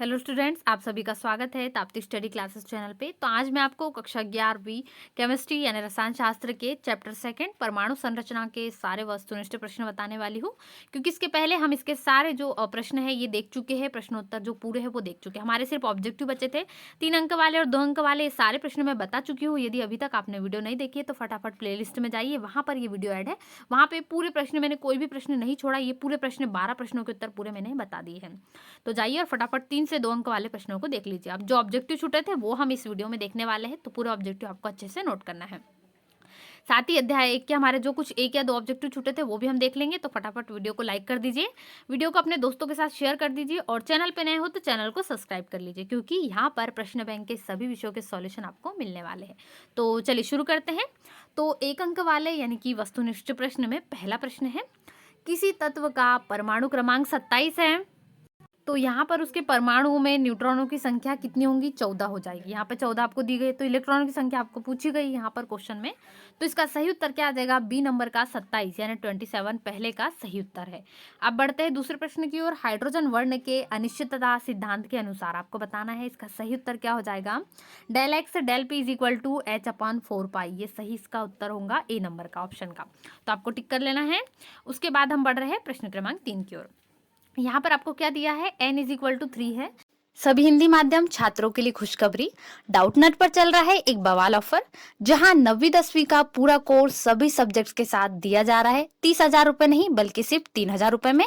Hello students, आप सभी का स्वागत है ताप्ती स्टडी क्लासेस चैनल पे। तो आज मैं आपको कक्षा 11वीं केमिस्ट्री यानी रसायन शास्त्र के चैप्टर सेकंड परमाणु संरचना के सारे वस्तुनिष्ठ प्रश्न बताने वाली हूँ। क्योंकि इसके पहले हम इसके सारे जो प्रश्न है ये देख चुके हैं, प्रश्नोत्तर जो पूरे हैं वो देख चुके हैं। हमारे सिर्फ ऑब्जेक्टिव बचे थे 3 अंक वाले और 2 अंक वाले। ये सारे प्रश्न मैं बता चुकी हूँ। यदि अभी तक आपने वीडियो नहीं देखी है तो फटाफट प्ले में जाइए, वहाँ पर ये वीडियो ऐड है। वहाँ पे पूरे प्रश्न मैंने कोई भी प्रश्न नहीं छोड़ा। ये पूरे प्रश्न 12 प्रश्नों के उत्तर पूरे मैंने बता दिए हैं। तो जाइए और फटाफट 3 से 2 अंक वाले प्रश्नों को देख लीजिए। अब जो ऑब्जेक्टिव छूटे थे वो हम इस वीडियो में देखने वाले हैं, तो पूरे ऑब्जेक्टिव आपको अच्छे से नोट करना है। साथ ही अध्याय 1 के हमारे जो कुछ 1 या 2 ऑब्जेक्टिव छूटे थे वो भी हम देख लेंगे। तो फटाफट वीडियो को लाइक कर दीजिए, वीडियो को अपने दोस्तों के साथ शेयर कर दीजिए और चैनल पे नए हो तो चैनल को सब्सक्राइब कर लीजिए, क्योंकि यहाँ पर प्रश्न बैंक के सभी विषयों के सॉल्यूशन आपको मिलने वाले हैं। तो चलिए शुरू करते हैं। तो 1 अंक वाले यानी कि वस्तुनिष्ठ प्रश्न में पहला प्रश्न है, किसी तत्व का परमाणु क्रमांक 27 है तो यहाँ पर उसके परमाणुओं में न्यूट्रॉनों की संख्या कितनी होंगी? 14 हो जाएगी। यहाँ पर 14 आपको दी गई, तो इलेक्ट्रॉनों की संख्या आपको पूछी गई यहाँ पर क्वेश्चन में। तो इसका सही उत्तर क्या आ जाएगा? बी नंबर का 27 यानी 27 पहले का सही उत्तर है। अब बढ़ते हैं दूसरे प्रश्न की ओर। हाइड्रोजन वर्ण के अनिश्चितता सिद्धांत के अनुसार आपको बताना है इसका सही उत्तर क्या हो जाएगा। Del X del P is equal to H upon 4 pi, ये सही इसका उत्तर होगा ए नंबर का ऑप्शन का। तो आपको टिक कर लेना है। उसके बाद हम बढ़ रहे हैं प्रश्न क्रमांक 3 की ओर। यहाँ पर आपको क्या दिया है? n इज इक्वल टू 3 है। सभी हिंदी माध्यम छात्रों के लिए खुशखबरी, डाउटनेट पर चल रहा है एक बवाल ऑफर, जहां 9वीं-10वीं का पूरा कोर्स सभी सब्जेक्ट्स के साथ दिया जा रहा है 30,000 रुपए नहीं बल्कि सिर्फ 3,000 रुपए में,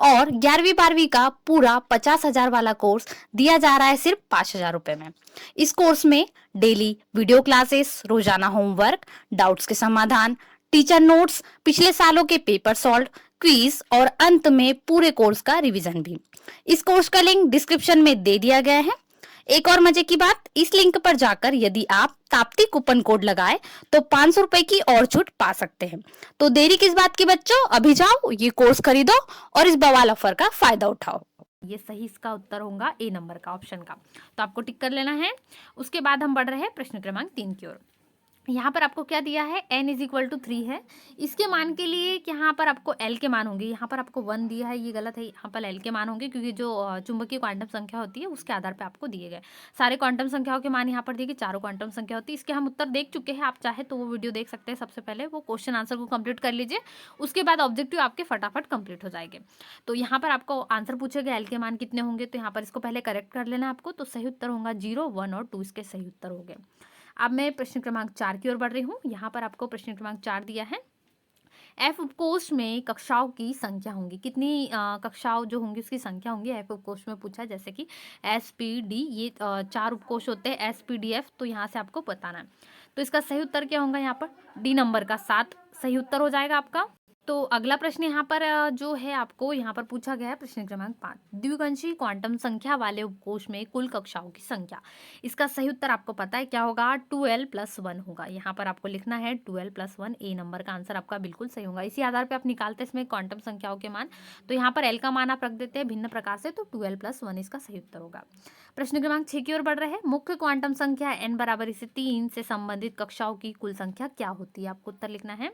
और 11वीं-12वीं का पूरा 50,000 वाला कोर्स दिया जा रहा है सिर्फ 5,000 रुपए में। इस कोर्स में डेली वीडियो क्लासेस, रोजाना होमवर्क, डाउट्स के समाधान, टीचर नोट्स, पिछले सालों के पेपर सॉल्व, क्विज और अंत में पूरे कोर्स का रिवीजन भी। इस कोर्स का लिंक डिस्क्रिप्शन में दे दिया गया है। एक और मजे की बात, इस लिंक पर जाकर यदि आप ताप्ती कूपन कोड लगाए तो 500 रुपए की और छूट पा सकते हैं। तो देरी किस बात की बच्चों, अभी जाओ ये कोर्स खरीदो और इस बवाल ऑफर का फायदा उठाओ। ये सही इसका उत्तर होगा ए नंबर का ऑप्शन का। तो आपको टिक कर लेना है। उसके बाद हम बढ़ रहे हैं प्रश्न क्रमांक 3 की ओर। यहाँ पर आपको क्या दिया है? n इज इक्वल टू 3 है। इसके मान के लिए यहाँ पर आपको l के मान होंगे। यहाँ पर आपको 1 दिया है, ये गलत है। यहाँ पर l के मान होंगे, क्योंकि जो चुंबकीय क्वांटम संख्या होती है उसके आधार पे आपको दिए गए सारे क्वांटम संख्याओं के मान यहाँ पर दिए गए। चारों क्वांटम संख्या होती है। इसके हम उत्तर देख चुके हैं, आप चाहे तो वो वीडियो देख सकते हैं। सबसे पहले वो क्वेश्चन आंसर को कंप्लीट कर लीजिए, उसके बाद ऑब्जेक्टिव आपके फटाफट कंप्लीट हो जाएंगे। तो यहाँ पर आपको आंसर पूछेगा l के मान कितने होंगे, तो यहाँ पर इसको पहले करेक्ट कर लेना आपको। तो सही उत्तर होगा 0, 1 और 2 इसके सही उत्तर हो गए। अब मैं प्रश्न क्रमांक 4 की ओर बढ़ रही हूँ। यहाँ पर आपको प्रश्न क्रमांक 4 दिया है, एफ उपकोष में कक्षाओं की संख्या होंगी कितनी? कक्षाओं जो होंगी उसकी संख्या होंगी। एफ उपकोष में पूछा, जैसे कि एस पी डी, ये 4 उपकोष होते हैं एस पी डी एफ। तो यहाँ से आपको बताना है। तो इसका सही उत्तर क्या होगा? यहाँ पर डी नंबर का 7 सही उत्तर हो जाएगा आपका। तो अगला प्रश्न यहाँ पर जो है आपको यहाँ पर पूछा गया है प्रश्न क्रमांक 5, द्विगंशी क्वांटम संख्या वाले उपकोष में कुल कक्षाओं की संख्या। इसका सही उत्तर आपको पता है क्या होगा? 12+1 होगा। यहाँ पर आपको लिखना है 12+1, ए नंबर का आंसर आपका बिल्कुल सही होगा। इसी आधार पर आप निकालते हैं इसमें क्वांटम संख्याओं के मान। तो यहाँ पर एल का मान आप रख देते हैं भिन्न प्रकार से, तो 12+1 इसका सही उत्तर होगा। प्रश्न क्रमांक 6 की ओर बढ़ रहे हैं, मुख्य क्वांटम संख्या n बराबर इसे 3 से संबंधित कक्षाओं की कुल संख्या क्या होती है? आपको उत्तर लिखना है।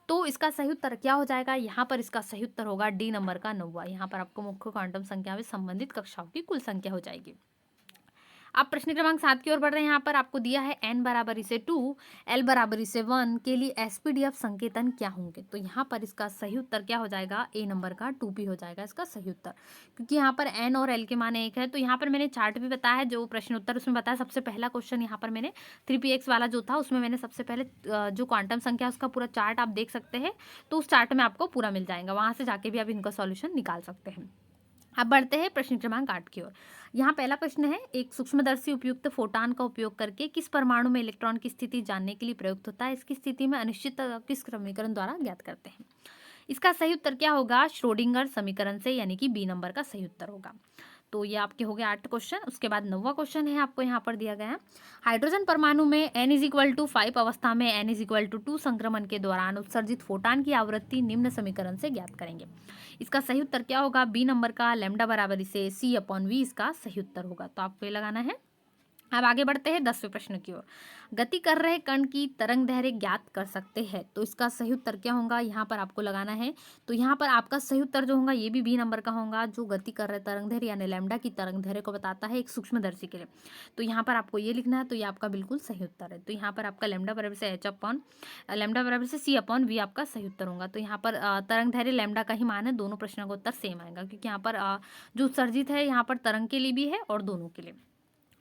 तो इसका सही उत्तर क्या हो जाएगा? यहाँ पर इसका सही उत्तर होगा डी नंबर का 9। यहाँ पर आपको मुख्य क्वांटम संख्या में संबंधित कक्षाओं की कुल संख्या हो जाएगी। अब प्रश्न क्रमांक 7 की ओर बढ़ रहे हैं। यहाँ पर आपको दिया है n बराबर इसे 2, l बराबर इसे 1 के लिए एसपीडीएफ संकेतन क्या होंगे? तो यहाँ पर इसका सही उत्तर क्या हो जाएगा? ए नंबर का 2p हो जाएगा इसका सही उत्तर, क्योंकि यहाँ पर n और l के मान एक है। तो यहाँ पर मैंने चार्ट भी बताया है, जो प्रश्न उत्तर उसमें बताया। सबसे पहला क्वेश्चन यहाँ पर मैंने 3px वाला जो था उसमें मैंने सबसे पहले जो क्वांटम संख्या उसका पूरा चार्ट आप देख सकते हैं। तो उस चार्ट में आपको पूरा मिल जाएगा, वहाँ से जाके भी आप इनका सॉल्यूशन निकाल सकते हैं। अब बढ़ते हैं प्रश्न क्रमांक 8 की ओर। यहाँ पहला प्रश्न है, एक सूक्ष्मदर्शी उपयुक्त फोटान का उपयोग करके किस परमाणु में इलेक्ट्रॉन की स्थिति जानने के लिए प्रयुक्त होता है? इसकी स्थिति में अनिश्चितता किस समीकरण द्वारा ज्ञात करते हैं? इसका सही उत्तर क्या होगा? श्रोडिंगर समीकरण से, यानी कि बी नंबर का सही उत्तर होगा। तो ये आपके हो गए 8 क्वेश्चन। उसके बाद 9वां क्वेश्चन है आपको यहाँ पर दिया गया है, हाइड्रोजन परमाणु में n इज इक्वल टू 5 अवस्था में n इज इक्वल टू 2 संक्रमण के दौरान उत्सर्जित फोटान की आवृत्ति निम्न समीकरण से ज्ञात करेंगे। इसका सही उत्तर क्या होगा? बी नंबर का लैम्डा बराबर इसे c/v इसका सही उत्तर होगा। तो आपको ये लगाना है। अब आगे बढ़ते हैं 10वें प्रश्न की ओर। गति कर रहे कण की तरंग दैर्घ्य ज्ञात कर सकते हैं, तो इसका सही उत्तर क्या होगा, यहाँ पर आपको लगाना है। तो यहाँ पर आपका सही उत्तर जो होगा ये भी बी नंबर का होगा, जो गति कर रहे तरंग दैर्घ्य यानी लैम्डा की तरंग दैर्घ्य को बताता है एक सूक्ष्मदर्शी के लिए। तो यहाँ पर आपको ये लिखना है, तो ये आपका बिल्कुल सही उत्तर है। तो यहाँ पर आपका लैम्डा बराबर से एच अपॉन लैम्डा बराबर से सी अपॉन वी आपका सही उत्तर होगा। तो यहाँ पर तरंग दैर्घ्य लैम्डा का ही मान है, दोनों प्रश्नों का उत्तर सेम आएगा, क्योंकि यहाँ पर जो उत्सर्जित है यहाँ पर तरंग के लिए भी है और दोनों के लिए।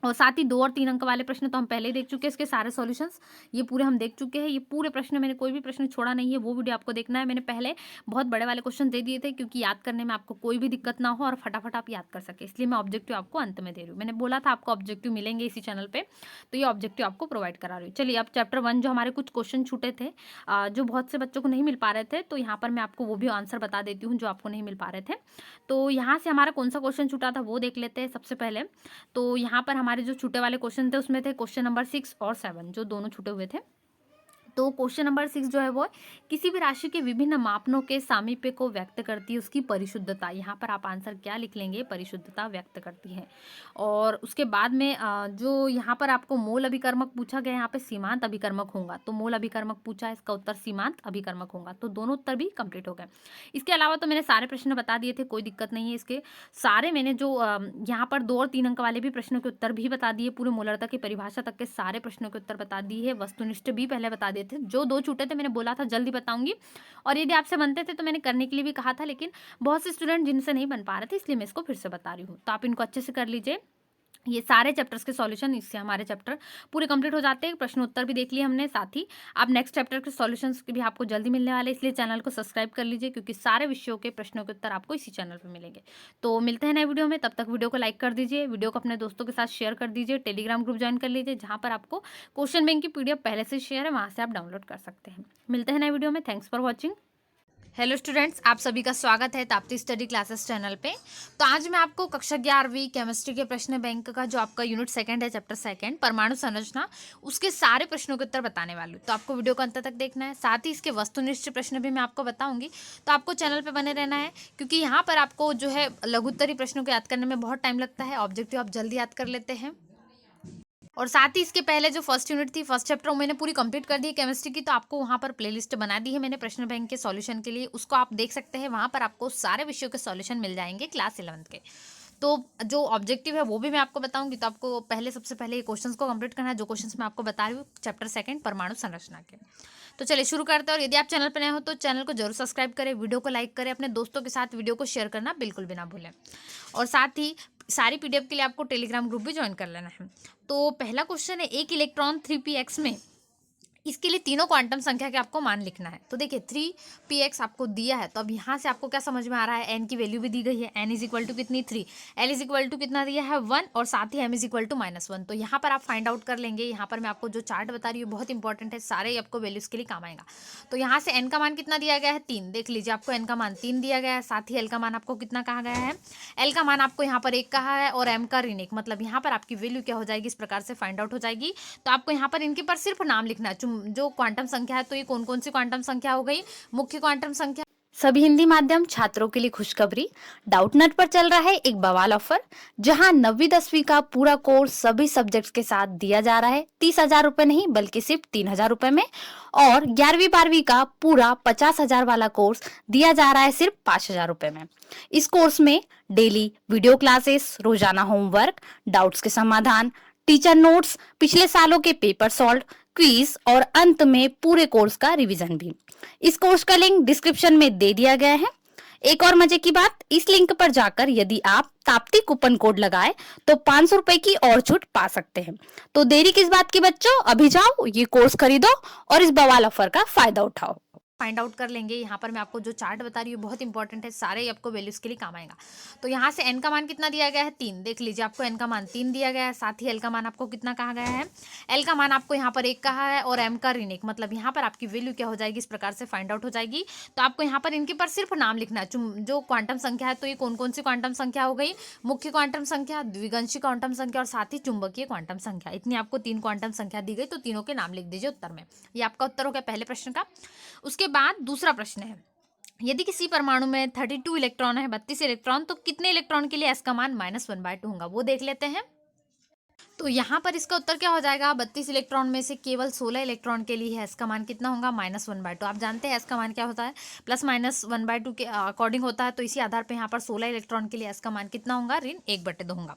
और साथ ही 2 और 3 अंक वाले प्रश्न तो हम पहले ही देख चुके हैं, इसके सारे सॉल्यूशंस ये पूरे हम देख चुके हैं। ये पूरे प्रश्न मैंने कोई भी प्रश्न छोड़ा नहीं है, वो वीडियो आपको देखना है। मैंने पहले बहुत बड़े वाले क्वेश्चन दे दिए थे, क्योंकि याद करने में आपको कोई भी दिक्कत ना हो और फटाफट आप याद कर सके, इसलिए मैं ऑब्जेक्टिव आपको अंत में दे रही हूँ। मैंने बोला था आपको ऑब्जेक्टिव मिलेंगे इसी चैनल पे, तो ये ऑब्जेक्टिव आपको प्रोवाइड करा रही हूँ। चलिए अब चैप्टर 1 जो हमारे कुछ क्वेश्चन छूटे थे, जो बहुत से बच्चों को नहीं मिल पा रहे थे, तो यहाँ पर मैं आपको वो भी आंसर बता देती हूँ जो आपको नहीं मिल पा रहे थे। तो यहाँ से हमारा कौन सा क्वेश्चन छूटा था वो देख लेते हैं सबसे पहले। तो यहाँ पर हमारे जो छूटे वाले क्वेश्चन थे उसमें थे क्वेश्चन नंबर 6 और 7, जो दोनों छूटे हुए थे। तो क्वेश्चन नंबर 6 जो है वो किसी भी राशि के विभिन्न मापनों के सामीप्य को व्यक्त करती है उसकी परिशुद्धता। यहाँ पर आप आंसर क्या लिख लेंगे, परिशुद्धता व्यक्त करती है। और उसके बाद में जो यहाँ पर आपको मोल अभिकर्मक पूछा गया, यहाँ पे सीमांत अभिकर्मक होगा, तो मोल अभिकर्मक पूछा है, इसका उत्तर सीमांत अभिकर्मक होगा। तो दोनों उत्तर भी कंप्लीट हो गए। इसके अलावा तो मैंने सारे प्रश्न बता दिए थे, कोई दिक्कत नहीं है। इसके सारे मैंने जो यहाँ पर 2 और 3 अंक वाले भी प्रश्नों के उत्तर भी बता दिए, पूरे मोलरता की परिभाषा तक के सारे प्रश्नों के उत्तर बता दिए, वस्तुनिष्ठ भी पहले बता दिए थे। जो 2 छूटे थे मैंने बोला था जल्दी बताऊंगी, और यदि आपसे बनते थे तो मैंने करने के लिए भी कहा था, लेकिन बहुत से स्टूडेंट जिनसे नहीं बन पा रहे थे, इसलिए मैं इसको फिर से बता रही हूँ। तो आप इनको अच्छे से कर लीजिए। ये सारे चैप्टर्स के सॉल्यूशन, इससे हमारे चैप्टर पूरे कंप्लीट हो जाते हैं। प्रश्न उत्तर भी देख लिए हमने, साथ ही आप नेक्स्ट चैप्टर के सॉल्यूशंस भी आपको जल्दी मिलने वाले, इसलिए चैनल को सब्सक्राइब कर लीजिए, क्योंकि सारे विषयों के प्रश्नों के उत्तर आपको इसी चैनल पर मिलेंगे। तो मिलते हैं नए वीडियो में, तब तक वीडियो को लाइक कर दीजिए, वीडियो को अपने दोस्तों के साथ शेयर कर दीजिए, टेलीग्राम ग्रुप ज्वाइन कर लीजिए, जहाँ पर आपको क्वेश्चन बैंक की PDF पहले से शेयर है, वहाँ से आप डाउनलोड कर सकते हैं। मिलते हैं नए वीडियो में, thanks for watching. Hello students, आप सभी का स्वागत है ताप्ती स्टडी क्लासेस चैनल पे। तो आज मैं आपको कक्षा 11वीं केमिस्ट्री के प्रश्न बैंक का जो आपका यूनिट 2 है, चैप्टर 2 परमाणु संरचना, उसके सारे प्रश्नों के उत्तर बताने वाली हूँ। तो आपको वीडियो को अंत तक देखना है, साथ ही इसके वस्तुनिष्ठ प्रश्न भी मैं आपको बताऊंगी। तो आपको चैनल पर बने रहना है, क्योंकि यहाँ पर आपको जो है लघुत्तरी प्रश्नों को याद करने में बहुत टाइम लगता है, ऑब्जेक्टिव आप जल्दी याद कर लेते हैं। और साथ ही इसके पहले जो फर्स्ट यूनिट थी, फर्स्ट चैप्टर, मैंने पूरी कंप्लीट कर दी है केमिस्ट्री की, तो आपको वहाँ पर प्लेलिस्ट बना दी है मैंने प्रश्न बैंक के सॉल्यूशन के लिए, उसको आप देख सकते हैं। वहाँ पर आपको सारे विषयों के सॉल्यूशन मिल जाएंगे क्लास 11th के। तो जो ऑब्जेक्टिव है वो भी मैं आपको बताऊंगी। तो आपको पहले सबसे पहले ये क्वेश्चंस को कंप्लीट करना है, जो क्वेश्चंस मैं आपको बता रही हूँ चैप्टर 2 परमाणु संरचना के। तो चलिए शुरू करते हैं। और यदि आप चैनल पर नए हो तो चैनल को जरूर सब्सक्राइब करें, वीडियो को लाइक करें, अपने दोस्तों के साथ वीडियो को शेयर करना बिल्कुल भी ना भूलें। और साथ ही सारी PDF के लिए आपको टेलीग्राम ग्रुप भी ज्वाइन कर लेना है। तो पहला क्वेश्चन है, एक इलेक्ट्रॉन 3px में, इसके लिए तीनों क्वांटम संख्या के आपको मान लिखना है। तो देखिए 3px आपको दिया है, तो अब यहाँ से आपको क्या समझ में आ रहा है, n की वैल्यू भी दी गई है, n इज इक्वल टू कितनी 3, l इज इक्वल टू कितना दिया है 1, और साथ ही m इज इक्वल टू -1। तो यहाँ पर आप फाइंड आउट कर लेंगे। यहाँ पर मैं आपको जो चार्ट बता रही हूँ बहुत इंपॉर्टेंट है, सारे ही आपको वैल्यूज के लिए काम आएगा। तो यहाँ से n का मान कितना दिया गया है 3, देख लीजिए आपको n का मान 3 दिया गया है, साथ ही l का मान आपको कितना कहा गया है, l का मान आपको यहाँ पर 1 कहा है, और m का ऋण 1, मतलब यहाँ पर आपकी वैल्यू क्या हो जाएगी, इस प्रकार से फाइंड आउट हो जाएगी। तो आपको यहाँ पर इनके पर सिर्फ नाम लिखना है, जो क्वांटम संख्या है। तो ये कौन कौन सी क्वांटम संख्या हो गई, मुख्य क्वांटम संख्या। सभी हिंदी माध्यम छात्रों के लिए खुशखबरी, डाउटनेट पर चल रहा है एक बवाल ऑफर, जहां 9वीं 10वीं का पूरा कोर्स सभी सब्जेक्ट्स के साथ दिया जा रहा है 30,000 रुपए नहीं बल्कि सिर्फ 3,000 रुपए में। और 11वीं 12वीं का पूरा 50,000 वाला कोर्स दिया जा रहा है सिर्फ 5,000 रुपए में। इस कोर्स में डेली वीडियो क्लासेस, रोजाना होमवर्क, डाउट्स के समाधान, टीचर नोट्स, पिछले सालों के पेपर सॉल्व, क्विज और अंत में पूरे कोर्स का रिवीजन भी। इस कोर्स का लिंक डिस्क्रिप्शन में दे दिया गया है। एक और मजे की बात, इस लिंक पर जाकर यदि आप ताप्ती कूपन कोड लगाए तो 500 रुपए की और छूट पा सकते हैं। तो देरी किस बात की बच्चों, अभी जाओ ये कोर्स खरीदो और इस बवाल ऑफर का फायदा उठाओ। फाइंड आउट कर लेंगे। यहाँ पर मैं आपको जो चार्ट बता रही हूँ बहुत इंपॉर्टेंट है, सारे ही आपको वैल्यूज के लिए काम आएगा। तो यहाँ से n का मान कितना दिया गया है 3, देख लीजिए आपको n का मान 3 दिया गया है, साथ ही l का मान आपको कितना कहा गया है, l का मान आपको यहाँ पर 1 कहा है, और m का ऋण 1, मतलब यहाँ पर आपकी वैल्यू क्या हो जाएगी, इस प्रकार से फाइंड आउट हो जाएगी। तो आपको यहाँ पर इनके पर सिर्फ नाम लिखना है, जो क्वांटम संख्या है। तो ये कौन कौन सी क्वांटम संख्या हो गई, मुख्य क्वांटम संख्या, द्विगंशी क्वांटम संख्या, और साथ ही चुंबकीय क्वांटम संख्या। इतनी आपको 3 क्वांटम संख्या दी गई, तो तीनों के नाम लिख दीजिए उत्तर में। ये आपका उत्तर हो गया पहले प्रश्न का। उसके बाद दूसरा प्रश्न है, यदि किसी परमाणु में 32 इलेक्ट्रॉन है, 32 इलेक्ट्रॉन, तो कितने इलेक्ट्रॉन के लिए s का मान -1/2 होगा, वो देख लेते हैं। तो तो यहाँ पर इसका उत्तर क्या हो जाएगा, 32 इलेक्ट्रॉन में से केवल 16 इलेक्ट्रॉन के लिए एस का मान कितना होगा, -1/2। आप जानते हैं एस का मान क्या होता है, +-1/2 के अकॉर्डिंग होता है। तो इसी आधार पे यहाँ पर 16 इलेक्ट्रॉन के लिए एस का मान कितना होगा, ऋण 1/2 होगा।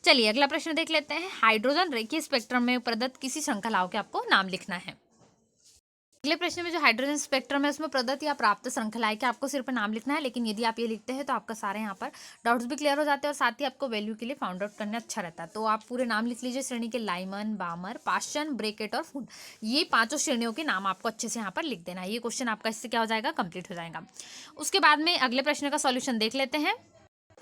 चलिए अगला प्रश्न देख लेते हैं। हाइड्रोजन रेखीय स्पेक्ट्रम में प्रदत्त किसी श्रृंखलाओं के आपको नाम लिखना है। अगले प्रश्न में जो हाइड्रोजन स्पेक्ट्रम है उसमें प्रदत्त या प्राप्त श्रृंखलाएं के आपको सिर्फ नाम लिखना है, लेकिन यदि आप ये लिखते हैं तो आपका सारे यहाँ पर डाउट्स भी क्लियर हो जाते हैं और साथ ही आपको वैल्यू के लिए फाउंड आउट करना अच्छा रहता है। तो आप पूरे नाम लिख लीजिए श्रेणी के, लाइमन, बामर, पाश्चन, ब्रेकेट और फूड। ये पांचों श्रेणियों के नाम आपको अच्छे से यहाँ पर लिख देना है। ये क्वेश्चन आपका इससे क्या हो जाएगा, कंप्लीट हो जाएगा। उसके बाद में अगले प्रश्न का सॉल्यूशन देख लेते हैं।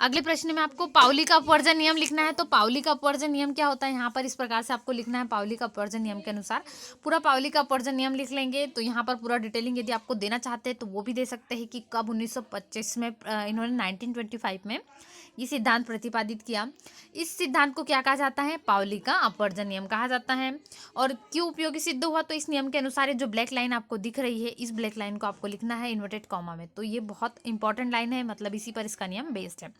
अगले प्रश्न में आपको पाउली का अपवर्जन नियम लिखना है। तो पाउली का अपवर्जन नियम क्या होता है, यहाँ पर इस प्रकार से आपको लिखना है। पाउली का अपवर्जन नियम के अनुसार पूरा पाउली का अपवर्जन नियम लिख लेंगे। तो यहाँ पर पूरा डिटेलिंग यदि आपको देना चाहते हैं तो वो भी दे सकते हैं कि कब 1925 में इन्होंने 1925 में ये सिद्धांत प्रतिपादित किया। इस सिद्धांत को क्या कहा जाता है, पाउली का अपवर्जन नियम कहा जाता है। और क्यों उपयोगी सिद्ध हुआ, तो इस नियम के अनुसार ये जो ब्लैक लाइन आपको दिख रही है, इस ब्लैक लाइन को आपको लिखना है इन्वर्टेड कॉमा में। तो ये बहुत इंपॉर्टेंट लाइन है, मतलब इसी पर इसका नियम बेस्ड है।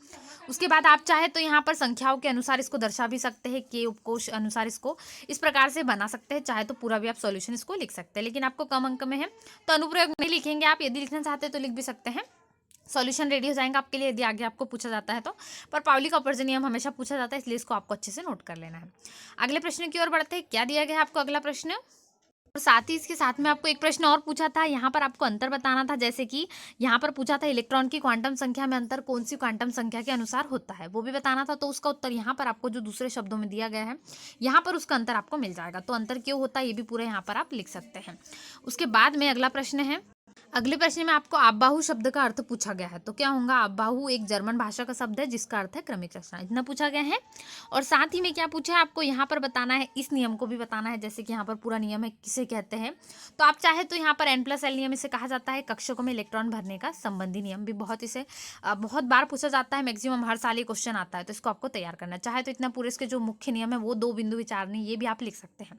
उसके बाद आप चाहे तो यहाँ पर संख्याओं के अनुसार इसको दर्शा भी सकते हैं, के उपकोष अनुसार इसको इस प्रकार से बना सकते हैं। चाहे तो पूरा भी आप सॉल्यूशन इसको लिख सकते हैं, लेकिन आपको कम अंक में है तो अनुप्रयोग नहीं लिखेंगे आप। यदि लिखना चाहते हैं तो लिख भी सकते हैं। सॉल्यूशन रेडी हो जाएगा आपके लिए यदि आगे आपको पूछा जाता है तो। पर पाउली का अपवर्जन नियम हमेशा पूछा जाता है, इसलिए इसको आपको अच्छे से नोट कर लेना है। अगले प्रश्न की ओर बढ़ते हैं। क्या दिया गया है आपको अगला प्रश्न, और साथ ही इसके साथ में आपको एक प्रश्न और पूछा था। यहाँ पर आपको अंतर बताना था, जैसे कि यहाँ पर पूछा था इलेक्ट्रॉन की क्वांटम संख्या में अंतर कौन सी क्वांटम संख्या के अनुसार होता है, वो भी बताना था। तो उसका उत्तर यहाँ पर आपको जो दूसरे शब्दों में दिया गया है, यहाँ पर उसका अंतर आपको मिल जाएगा। तो अंतर क्यों होता है ये भी पूरा यहाँ पर आप लिख सकते हैं। उसके बाद में अगला प्रश्न है। अगले प्रश्न में आपको आबाहु शब्द का अर्थ पूछा गया है। तो क्या होगा, आबाहु एक जर्मन भाषा का शब्द है जिसका अर्थ है क्रमिक रचना। इतना पूछा गया है। और साथ ही में क्या पूछा है, आपको यहाँ पर बताना है, इस नियम को भी बताना है। जैसे कि यहाँ पर पूरा नियम है किसे कहते हैं, तो आप चाहे तो यहाँ पर N+L नियम इसे कहा जाता है। कक्षकों में इलेक्ट्रॉन भरने का संबंधी नियम भी बहुत बार पूछा जाता है। मैक्सिमम हर साल ये क्वेश्चन आता है, तो इसको आपको तैयार करना है। चाहे तो इतना पूरे इसके जो मुख्य नियम है वो 2 बिंदु विचारणी, ये भी आप लिख सकते हैं,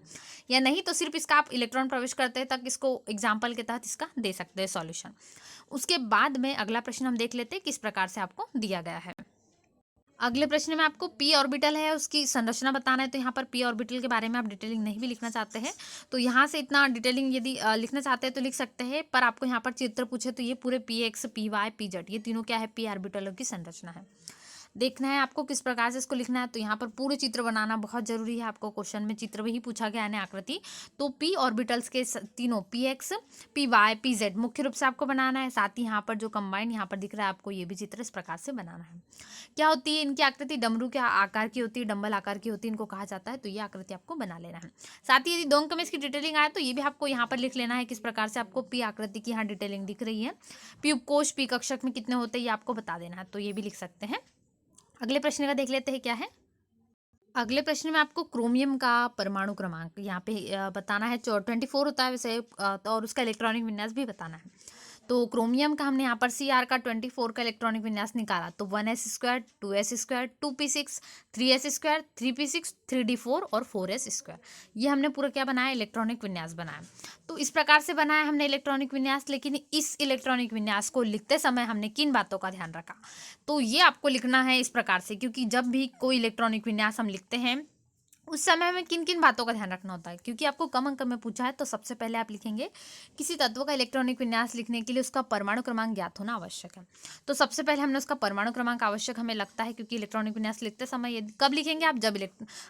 या नहीं तो सिर्फ इसका आप इलेक्ट्रॉन प्रवेश करते हैं तक इसको एग्जाम्पल के तहत इसका दे सकते हैं सॉल्यूशन। उसके बाद में अगला प्रश्न हम देख लेते हैं किस प्रकार से आपको दिया गया है। अगले प्रश्न में आपको पी ऑर्बिटल है उसकी संरचना बताना है। तो यहाँ पर पी ऑर्बिटल के बारे में आप डिटेलिंग नहीं भी लिखना चाहते हैं तो यहाँ से इतना डिटेलिंग यदि लिखना चाहते हैं तो लिख सकते हैं। पर आपको यहाँ पर चित्र पूछे तो ये पूरे px, py, pz ये तीनों क्या है, पी ऑर्बिटलों की संरचना है। देखना है आपको किस प्रकार से इसको लिखना है। तो यहाँ पर पूरे चित्र बनाना बहुत जरूरी है। आपको क्वेश्चन में चित्र भी पूछा गया है, आकृति। तो पी ऑर्बिटल्स के तीनों px, py, pz मुख्य रूप से आपको बनाना है। साथ ही यहाँ पर जो कंबाइन यहाँ पर दिख रहा है आपको, ये भी चित्र इस प्रकार से बनाना है। क्या होती है इनकी आकृति, डमरू के आकार की होती है, डंबल आकार की होती है, इनको कहा जाता है। तो ये आकृति आपको बना लेना है। साथ ही यदि 2 अंक में इसकी डिटेलिंग आए तो ये भी आपको यहाँ पर लिख लेना है किस प्रकार से आपको पी आकृति की यहाँ डिटेलिंग दिख रही है। पी उपकोष, पी कक्षक में कितने होते हैं ये आपको बता देना है। तो ये भी लिख सकते हैं। अगले प्रश्न का देख लेते हैं क्या है। अगले प्रश्न में आपको क्रोमियम का परमाणु क्रमांक यहाँ पे बताना है। 24 होता है वैसे, और उसका इलेक्ट्रॉनिक विन्यास भी बताना है। तो क्रोमियम का हमने यहाँ पर Cr का 24 का इलेक्ट्रॉनिक विन्यास निकाला। तो 1s², 2s², 2p6, 3s², 3p6, 3d4 और 4s²। ये हमने पूरा क्या बनाया, इलेक्ट्रॉनिक विन्यास बनाया। तो इस प्रकार से बनाया हमने इलेक्ट्रॉनिक विन्यास। लेकिन इस इलेक्ट्रॉनिक विन्यास को लिखते समय हमने किन बातों का ध्यान रखा, तो ये आपको लिखना है इस प्रकार से। क्योंकि जब भी कोई इलेक्ट्रॉनिक विन्यास हम लिखते हैं उस समय हमें किन किन बातों का ध्यान रखना होता है। क्योंकि आपको कम अंक में पूछा है तो सबसे पहले आप लिखेंगे किसी तत्व का इलेक्ट्रॉनिक विन्यास लिखने के लिए उसका परमाणु क्रमांक ज्ञात होना आवश्यक है। तो सबसे पहले हमने उसका परमाणु क्रमांक आवश्यक हमें लगता है, क्योंकि इलेक्ट्रॉनिक विन्यास लिखते समय यदि कब लिखेंगे आप, जब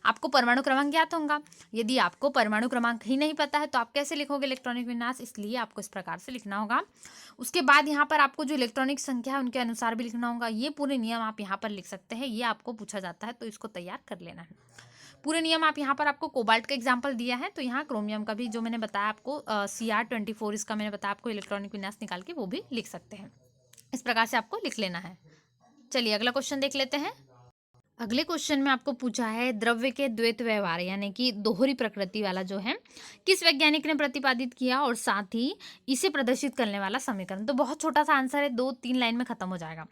आपको परमाणु क्रमांक ज्ञात होगा। यदि आपको परमाणु क्रमांक ही नहीं पता है तो आप कैसे लिखोगे इलेक्ट्रॉनिक विन्यास, इसलिए आपको इस प्रकार से लिखना होगा। उसके बाद यहाँ पर आपको जो इलेक्ट्रॉनिक संख्या है उनके अनुसार भी लिखना होगा। ये पूरे नियम आप यहाँ पर लिख सकते हैं, ये आपको पूछा जाता है तो इसको तैयार कर लेना है। पूरे नियम आप यहाँ पर आपको कोबाल्ट का एग्जांपल दिया है, तो यहाँ क्रोमियम का भी जो मैंने बताया आपको Cr24 इसका मैंने बताया आपको इलेक्ट्रॉनिक विन्यास निकाल के वो भी लिख सकते हैं। इस प्रकार से आपको लिख लेना है। चलिए अगला क्वेश्चन देख लेते हैं। अगले क्वेश्चन में आपको पूछा है द्रव्य के द्वैत व्यवहार यानी कि दोहरी प्रकृति वाला जो है किस वैज्ञानिक ने प्रतिपादित किया, और साथ ही इसे प्रदर्शित करने वाला समीकरण। तो बहुत छोटा सा आंसर है, 2-3 लाइन में खत्म हो जाएगा।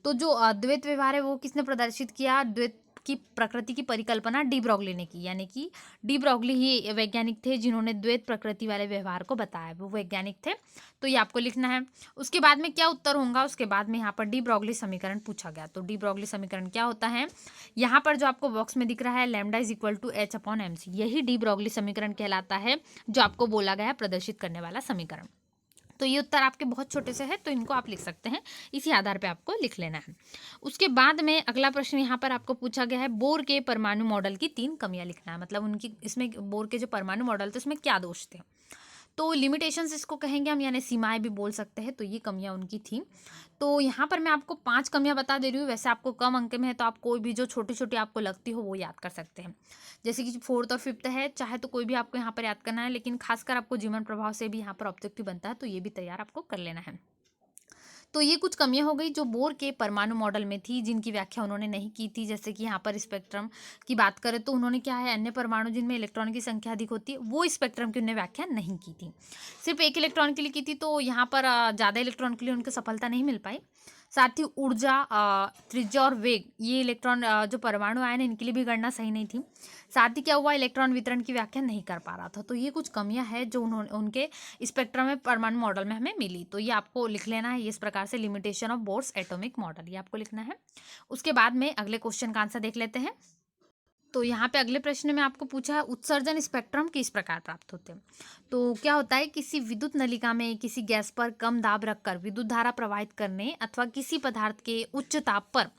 तो जो द्वैत व्यवहार है वो किसने प्रदर्शित किया, द्वैत की प्रकृति की परिकल्पना डी ब्रॉगली ने की, यानी कि डी ब्रॉगली ही वैज्ञानिक थे जिन्होंने द्वैत प्रकृति वाले व्यवहार को बताया, वो वैज्ञानिक थे। तो ये आपको लिखना है। उसके बाद में क्या उत्तर होगा, उसके बाद में यहाँ पर डी ब्रॉगली समीकरण पूछा गया। तो डी ब्रॉगली समीकरण क्या होता है, यहाँ पर जो आपको बॉक्स में दिख रहा है lambda is equal to H upon M C, यही डी ब्रॉगली समीकरण कहलाता है जो आपको बोला गया है प्रदर्शित करने वाला समीकरण। तो ये उत्तर आपके बहुत छोटे से है, तो इनको आप लिख सकते हैं, इसी आधार पे आपको लिख लेना है। उसके बाद में अगला प्रश्न यहाँ पर आपको पूछा गया है, बोर के परमाणु मॉडल की 3 कमियां लिखना है। मतलब उनकी इसमें बोर के जो परमाणु मॉडल थे उसमें क्या दोष थे। तो लिमिटेशंस इसको कहेंगे हम, यानी सीमाएं भी बोल सकते हैं। तो ये कमियां उनकी थी। तो यहाँ पर मैं आपको 5 कमियां बता दे रही हूँ। वैसे आपको कम अंक में है तो आप कोई भी जो छोटी छोटी आपको लगती हो वो याद कर सकते हैं। जैसे कि 4th और 5th है, चाहे तो कोई भी आपको यहाँ पर याद करना है, लेकिन खासकर आपको जीवन प्रभाव से भी यहाँ पर ऑब्जेक्टिव बनता है, तो ये भी तैयार आपको कर लेना है। तो ये कुछ कमियां हो गई जो बोर के परमाणु मॉडल में थी, जिनकी व्याख्या उन्होंने नहीं की थी। जैसे कि यहाँ पर स्पेक्ट्रम की बात करें तो उन्होंने क्या है, अन्य परमाणु जिनमें इलेक्ट्रॉन की संख्या अधिक होती है वो स्पेक्ट्रम की उन्होंने व्याख्या नहीं की थी, सिर्फ एक इलेक्ट्रॉन के लिए की थी। तो यहाँ पर ज़्यादा इलेक्ट्रॉन के लिए उनको सफलता नहीं मिल पाई। साथ ही ऊर्जा, त्रिज्या और वेग, ये इलेक्ट्रॉन जो परमाणु आए ना, इनके लिए भी गणना सही नहीं थी। साथ ही क्या हुआ, इलेक्ट्रॉन वितरण की व्याख्या नहीं कर पा रहा था। तो ये कुछ कमियां हैं जो उन्होंने उनके स्पेक्ट्रम में परमाणु मॉडल में हमें मिली। तो ये आपको लिख लेना है इस प्रकार से, limitation of Bohr's atomic model, ये आपको लिखना है। उसके बाद में अगले क्वेश्चन का आंसर देख लेते हैं। तो यहाँ पे अगले प्रश्न में आपको पूछा है, उत्सर्जन स्पेक्ट्रम किस प्रकार प्राप्त होते हैं। तो क्या होता है, किसी विद्युत नलिका में किसी गैस पर कम दाब रखकर विद्युत धारा प्रवाहित करने अथवा किसी पदार्थ के उच्च ताप पर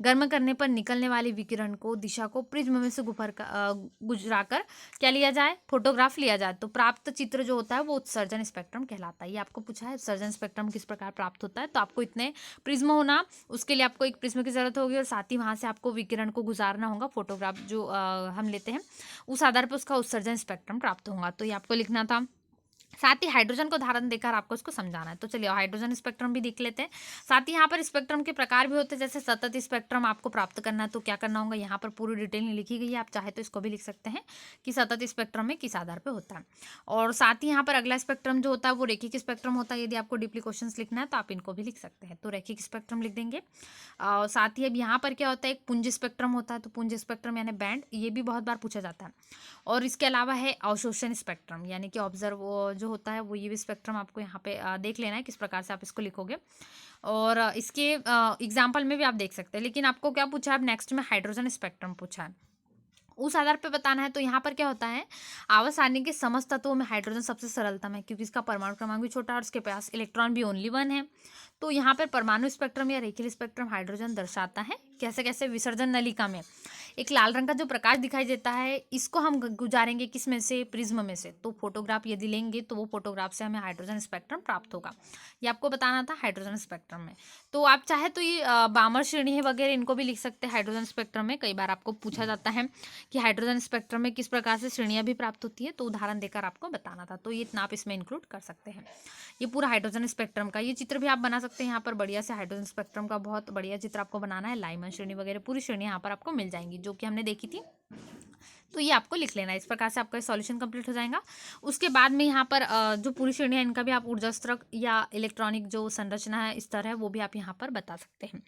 गर्म करने पर निकलने वाले विकिरण को दिशा को प्रिज्म में से गुजराकर क्या लिया जाए, फोटोग्राफ लिया जाए, तो प्राप्त चित्र जो होता है वो उत्सर्जन स्पेक्ट्रम कहलाता है। ये आपको पूछा है उत्सर्जन स्पेक्ट्रम किस प्रकार प्राप्त होता है। तो आपको इतने प्रिज्म होना, उसके लिए आपको एक प्रिज्म की जरूरत होगी और साथ ही वहां से आपको विकिरण को गुजारना होगा, फोटोग्राफ जो हम लेते हैं उस आधार पर उसका उत्सर्जन स्पेक्ट्रम प्राप्त होगा। तो ये आपको लिखना था। साथ ही हाइड्रोजन को धारण देकर आपको इसको समझाना है। तो चलिए हाइड्रोजन स्पेक्ट्रम भी देख लेते हैं। साथ ही यहाँ पर स्पेक्ट्रम के प्रकार भी होते हैं, जैसे सतत स्पेक्ट्रम आपको प्राप्त करना है तो क्या करना होगा, यहाँ पर पूरी डिटेल नहीं लिखी गई है, आप चाहे तो इसको भी लिख सकते हैं कि सतत स्पेक्ट्रम में किस आधार पर होता है। और साथ ही यहाँ पर अगला स्पेक्ट्रम जो होता है वो रेखिक स्पेक्ट्रम होता है। यदि आपको डीपली क्वेश्चन लिखना है तो आप इनको भी लिख सकते हैं, तो रेखिक स्पेक्ट्रम लिख देंगे। और साथ ही अब यहाँ पर क्या होता है, एक पुंज स्पेक्ट्रम होता है। तो पुंज स्पेक्ट्रम यानी बैंड, ये भी बहुत बार पूछा जाता है। और इसके अलावा है अवशोषण स्पेक्ट्रम, यानी कि ऑब्जर्व जो होता है वो, ये भी स्पेक्ट्रम आपको यहाँ पे देख लेना है किस प्रकार से आप इसको लिखोगे। और इसके एग्जाम्पल में भी आप देख सकते हैं। लेकिन आपको क्या पूछा है, अब नेक्स्ट में हाइड्रोजन स्पेक्ट्रम पूछा है, उस आधार पे बताना है। तो यहाँ पर क्या होता है, आवर्त सारणी के समस्त तत्वों में हाइड्रोजन सबसे सरलतम है, क्योंकि इसका परमाणु क्रमांक भी छोटा है और इसके पास इलेक्ट्रॉन भी ओनली 1 है। तो यहाँ पर परमाणु स्पेक्ट्रम या रेखीय स्पेक्ट्रम हाइड्रोजन दर्शाता है। कैसे कैसे, विसर्जन नलिका में एक लाल रंग का जो प्रकाश दिखाई देता है, इसको हम गुजारेंगे किस में से, प्रिज्म में से। तो फोटोग्राफ यदि लेंगे तो वो फोटोग्राफ से हमें हाइड्रोजन स्पेक्ट्रम प्राप्त होगा। ये आपको बताना था हाइड्रोजन स्पेक्ट्रम में। तो आप चाहे तो ये बामर श्रेणी है वगैरह, इनको भी लिख सकते हैं हाइड्रोजन स्पेक्ट्रम में। कई बार आपको पूछा जाता है कि हाइड्रोजन स्पेक्ट्रम में किस प्रकार से श्रेणियां भी प्राप्त होती है, तो उदाहरण देकर आपको बताना था। तो ये इतना आप इसमें इंक्लूड कर सकते हैं। ये पूरा हाइड्रोजन स्पेक्ट्रम का ये चित्र भी आप बना सकते हैं। यहाँ पर बढ़िया से हाइड्रोजन स्पेक्ट्रम का बहुत बढ़िया चित्र आपको बनाना है। लाइमन श्रेणी वगैरह पूरी श्रेणी यहाँ पर आपको मिल जाएंगी जो कि हमने देखी थी। तो ये आपको लिख लेना है। इस प्रकार से आपका सॉल्यूशन कंप्लीट हो जाएगा। उसके बाद में यहाँ पर जो पूरी श्रेणी है इनका भी आप ऊर्जा स्तर या इलेक्ट्रॉनिक जो संरचना है, स्तर है, वो भी आप यहाँ पर बता सकते हैं।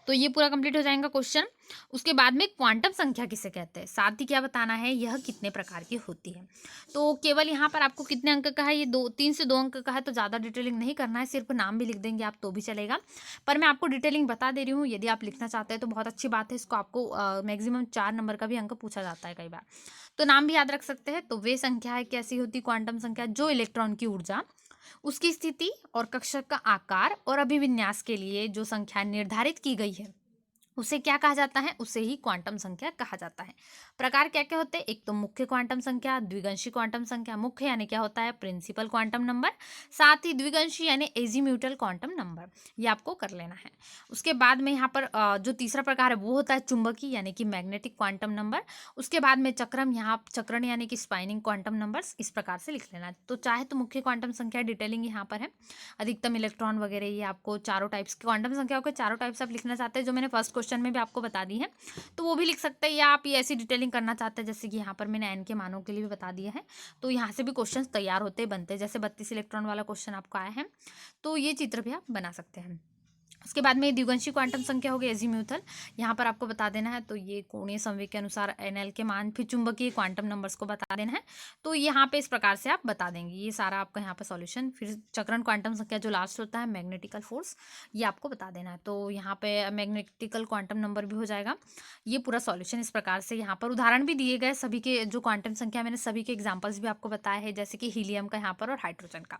तो ये पूरा कंप्लीट हो जाएगा क्वेश्चन। उसके बाद में क्वांटम संख्या किसे कहते हैं, साथ ही क्या बताना है, यह कितने प्रकार की होती है। तो केवल यहाँ पर आपको कितने अंक का है, ये 3 से 2 अंक का है, तो ज़्यादा डिटेलिंग नहीं करना है, सिर्फ नाम भी लिख देंगे आप तो भी चलेगा। पर मैं आपको डिटेलिंग बता दे रही हूँ, यदि आप लिखना चाहते हैं तो बहुत अच्छी बात है। इसको आपको मैक्सिमम 4 नंबर का भी अंक पूछा जाता है कई बार, तो नाम भी याद रख सकते हैं। तो वे संख्या है कैसी होती, क्वांटम संख्या जो इलेक्ट्रॉन की ऊर्जा, उसकी स्थिति और कक्षक का आकार और अभिविन्यास के लिए जो संख्या निर्धारित की गई है उसे क्या कहा जाता है, उसे ही क्वांटम संख्या कहा जाता है। प्रकार क्या क्या होते हैं, एक तो मुख्य क्वांटम संख्या, द्विगंशी क्वांटम संख्या। मुख्य यानी क्या होता है, प्रिंसिपल क्वांटम नंबर। साथ ही द्विगंशी यानी एजीम्यूटल क्वांटम नंबर, ये आपको कर लेना है। उसके बाद में यहाँ पर जो तीसरा प्रकार है वो होता है चुंबकीय यानी कि मैग्नेटिक क्वांटम नंबर। उसके बाद में चक्रम, यहाँ चक्रण यानी कि स्पाइनिंग क्वांटम नंबर्स, इस प्रकार से लिख लेना है। तो चाहे तो मुख्य क्वांटम संख्या डिटेलिंग यहाँ पर है, अधिकतम इलेक्ट्रॉन वगैरह, ये आपको चारों टाइप्स की क्वांटम संख्याओं के चारों टाइप्स आप लिखना चाहते हैं, जो मैंने फर्स्ट क्वेश्चन में भी आपको बता दी है, तो वो भी लिख सकते हैं। या आप ये ऐसी डिटेलिंग करना चाहते हैं जैसे कि यहाँ पर मैंने एन के मानों के लिए भी बता दिया है, तो यहाँ से भी क्वेश्चन तैयार होते बनते हैं। जैसे 32 इलेक्ट्रॉन वाला क्वेश्चन आपको आया है, तो ये चित्र भी आप बना सकते हैं। उसके बाद में द्विगंशी क्वांटम संख्या हो गई एजीम्यूथल, यहाँ पर आपको बता देना है। तो ये कोणीय संवेग के अनुसार एनएल के मान, फिर चुंबकीय क्वांटम नंबर्स को बता देना है। तो यहाँ पे इस प्रकार से आप बता देंगे, ये सारा आपका यहाँ पे सॉल्यूशन। फिर चक्रण क्वांटम संख्या जो लास्ट होता है, मैग्नेटिकल फोर्स, ये आपको बता देना है। तो यहाँ पे मैग्नेटिकल क्वांटम नंबर भी हो जाएगा। ये पूरा सॉल्यूशन इस प्रकार से, यहाँ पर उदाहरण भी दिए गए सभी के, जो क्वांटम संख्या मैंने सभी के एग्जाम्पल्स भी आपको बताए हैं, जैसे कि हीलियम का यहाँ पर और हाइड्रोजन का।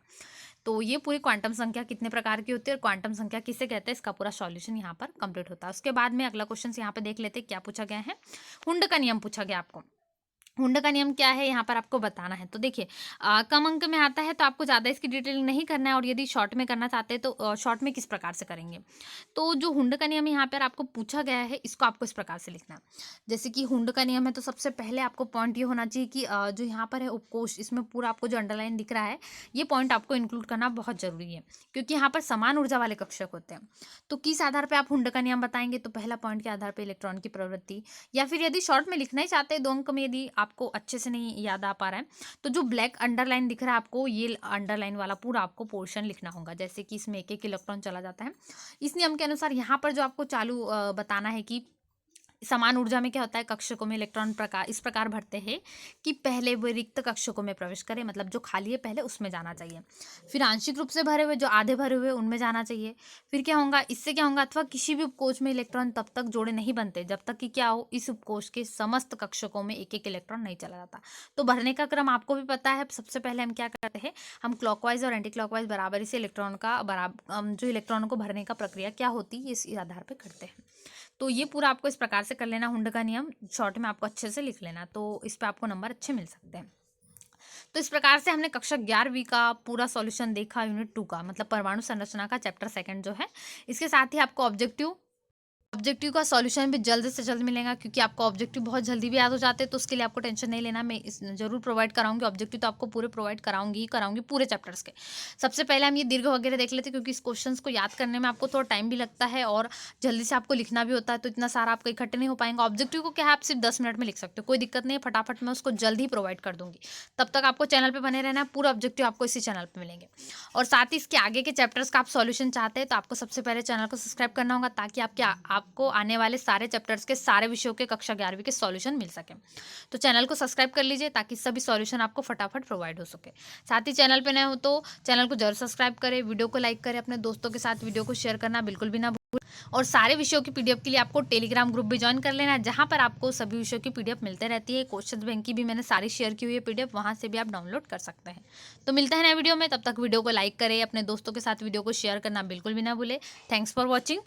तो ये पूरी क्वांटम संख्या कितने प्रकार की होती है और क्वांटम संख्या किसे कहते हैं, इसका पूरा सॉल्यूशन यहाँ पर कंप्लीट होता है। उसके बाद में अगला क्वेश्चन यहाँ पे देख लेते हैं क्या पूछा गया है। हुंड का नियम पूछा गया आपको। हुंड का नियम क्या है यहाँ पर आपको बताना है। तो देखिए कम अंक में आता है तो आपको ज़्यादा इसकी डिटेलिंग नहीं करना है, और यदि शॉर्ट में करना चाहते हैं तो शॉर्ट में किस प्रकार से करेंगे। तो जो हुंड का नियम यहाँ पर आपको पूछा गया है, इसको आपको इस प्रकार से लिखना है। जैसे कि हुंड का नियम है, तो सबसे पहले आपको पॉइंट ये होना चाहिए कि जो यहाँ पर है उपकोष, इसमें पूरा आपको जो अंडरलाइन दिख रहा है, ये पॉइंट आपको इंक्लूड करना बहुत जरूरी है, क्योंकि यहाँ पर समान ऊर्जा वाले कक्षक होते हैं। तो किस आधार पर आप हुंड का नियम बताएंगे, तो पहला पॉइंट के आधार पर इलेक्ट्रॉन की प्रवृत्ति, या फिर यदि शॉर्ट में लिखना ही चाहते हैं 2 अंक में, यदि आपको अच्छे से नहीं याद आ पा रहा है, तो जो ब्लैक अंडरलाइन दिख रहा है आपको, ये अंडरलाइन वाला पूरा आपको पोर्शन लिखना होगा। जैसे कि इसमें एक इलेक्ट्रॉन चला जाता है, इस नियम के अनुसार यहाँ पर जो आपको चालू बताना है कि समान ऊर्जा में क्या होता है, कक्षकों में इलेक्ट्रॉन प्रकार इस प्रकार भरते हैं कि पहले वो रिक्त कक्षकों में प्रवेश करे, मतलब जो खाली है पहले उसमें जाना चाहिए, फिर आंशिक रूप से भरे हुए, जो आधे भरे हुए उनमें जाना चाहिए। फिर क्या होगा, इससे क्या होगा, अथवा किसी भी उपकोष में इलेक्ट्रॉन तब तक जोड़े नहीं बनते जब तक कि क्या हो, इस उपकोष के समस्त कक्षकों में एक एक इलेक्ट्रॉन नहीं चला जाता। तो भरने का क्रम आपको भी पता है। सबसे पहले हम क्या करते हैं, हम क्लॉकवाइज और एंटी क्लॉकवाइज बराबरी से इलेक्ट्रॉन का बराबर जो इलेक्ट्रॉनों को भरने का प्रक्रिया क्या होती है, इस आधार पर करते हैं। तो ये पूरा आपको इस प्रकार से कर लेना, हुंड का नियम शॉर्ट में आपको अच्छे से लिख लेना, तो इस पे आपको नंबर अच्छे मिल सकते हैं। तो इस प्रकार से हमने कक्षा 11वीं का पूरा सॉल्यूशन देखा, यूनिट 2 का, मतलब परमाणु संरचना का चैप्टर 2 जो है। इसके साथ ही आपको ऑब्जेक्टिव का सॉल्यूशन भी जल्द से जल्द मिलेगा, क्योंकि आपको ऑब्जेक्टिव बहुत जल्दी भी याद हो जाते हैं, तो उसके लिए आपको टेंशन नहीं लेना। मैं इस जरूर प्रोवाइड कराऊंगी ऑब्जेक्टिव, तो आपको पूरे प्रोवाइड कराऊंगी पूरे चैप्टर्स के। सबसे पहले हम ये दीर्घ वगैरह देख लेते हैं, क्योंकि इस क्वेश्चंस को याद करने में आपको थोड़ा टाइम भी लगता है और जल्दी से आपको लिखना भी होता है, तो इतना सारा आपको इकट्ठे नहीं हो पाएंगे। ऑब्जेक्टिव को क्या है, आप सिर्फ 10 मिनट में लिख सकते हो, कोई दिक्कत नहीं है, फटाफट मैं उसको जल्द ही प्रोवाइड कर दूंगी। तब तक आपको चैनल पर बने रहना है, पूरा ऑब्जेक्टिव आपको इसी चैनल पर मिलेंगे। और साथ ही इसके आगे के चैप्टर्स का आप सॉल्यूशन चाहते हैं, तो आपको सबसे पहले चैनल को सब्सक्राइब करना होगा, ताकि आपको आने वाले सारे चैप्टर्स के सारे विषयों के कक्षा 11वीं के सॉल्यूशन मिल सके। तो चैनल को सब्सक्राइब कर लीजिए, ताकि सभी सॉल्यूशन आपको फटाफट प्रोवाइड हो सके। साथ ही चैनल पे नए हो तो चैनल को जरूर सब्सक्राइब करें, वीडियो को लाइक करें, अपने दोस्तों के साथ वीडियो को शेयर करना बिल्कुल भी ना भूलें। और सारे विषयों की पीडीएफ के लिए आपको टेलीग्राम ग्रुप भी ज्वाइन कर लेना है, जहां पर आपको सभी विषयों की पीडीएफ मिलते रहती है। क्वेश्चन बैंक की भी मैंने सारी शेयर की हुई है पीडीएफ, वहां से भी आप डाउनलोड कर सकते हैं। तो मिलते हैं नए वीडियो में, तब तक वीडियो को लाइक करें, अपने दोस्तों के साथ वीडियो को शेयर करना बिल्कुल भी ना भूलें। Thanks for watching.